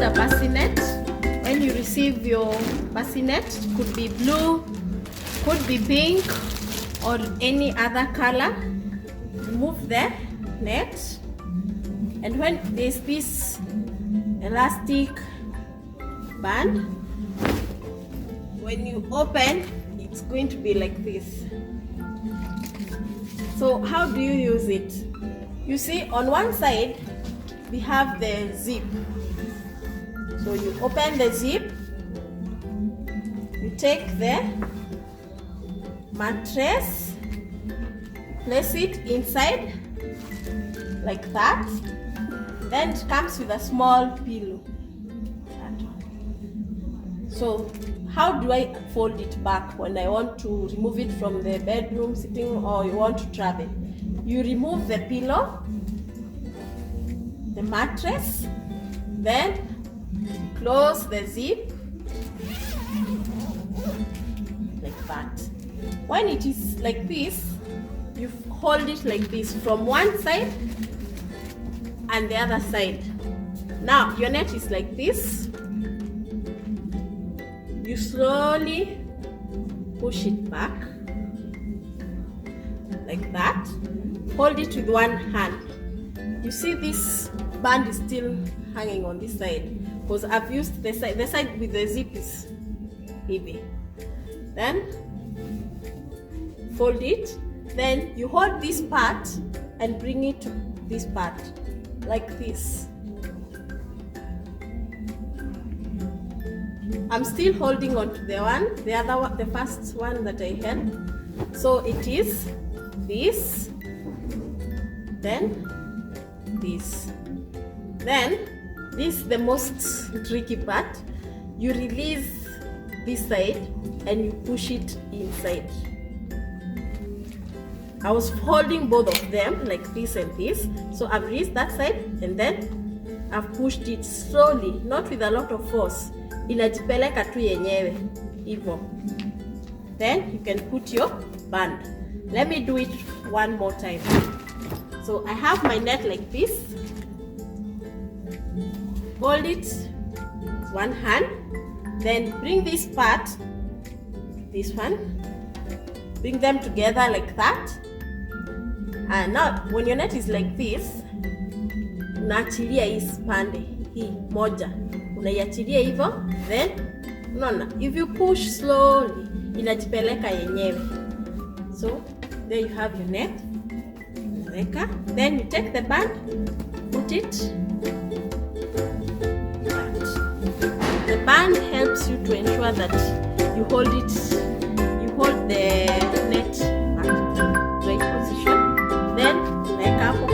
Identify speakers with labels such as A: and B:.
A: a bassinet. When you receive your bassinet, could be blue, could be pink, or any other color, remove the net. And when there's this elastic band, when you open, it's going to be like this. So how do you use it? You see, on one side we have the zip. So you open the zip, you take the mattress, place it inside like that. Then it comes with a small pillow. So how do I fold it back when I want to remove it from the bedroom sitting, or you want to travel? You remove the pillow, the mattress, then close the zip like that. When it is like this, you hold it like this from one side and the other side. Now your net is like this. You slowly push it back like that. Hold it with one hand. You see this band is still hanging on this side because I've used the side with the zip is heavy. Then fold it. Then you hold this part and bring it to this part like this. I'm still holding on to the first one that I held. So it is this, then this. Then this is the most tricky part. You release this side and you push it inside. I was holding both of them like this and this. So I've released that side and then I've pushed it slowly, not with a lot of force. Inajipeleka tu yenyewe hivyo. Then you can put your band. Let me do it one more time. So I have my net like this. Hold it with one hand. Then bring this part, this one. Bring them together like that. And now when your net is like this, unaachilia hii pande hii moja. Unaiachilia hivyo, then unaona, if you push slowly inajipeleka yenyewe. So there you have your net. Then you take the band, put it. The band helps you to ensure that you hold the net at the right position. Then like up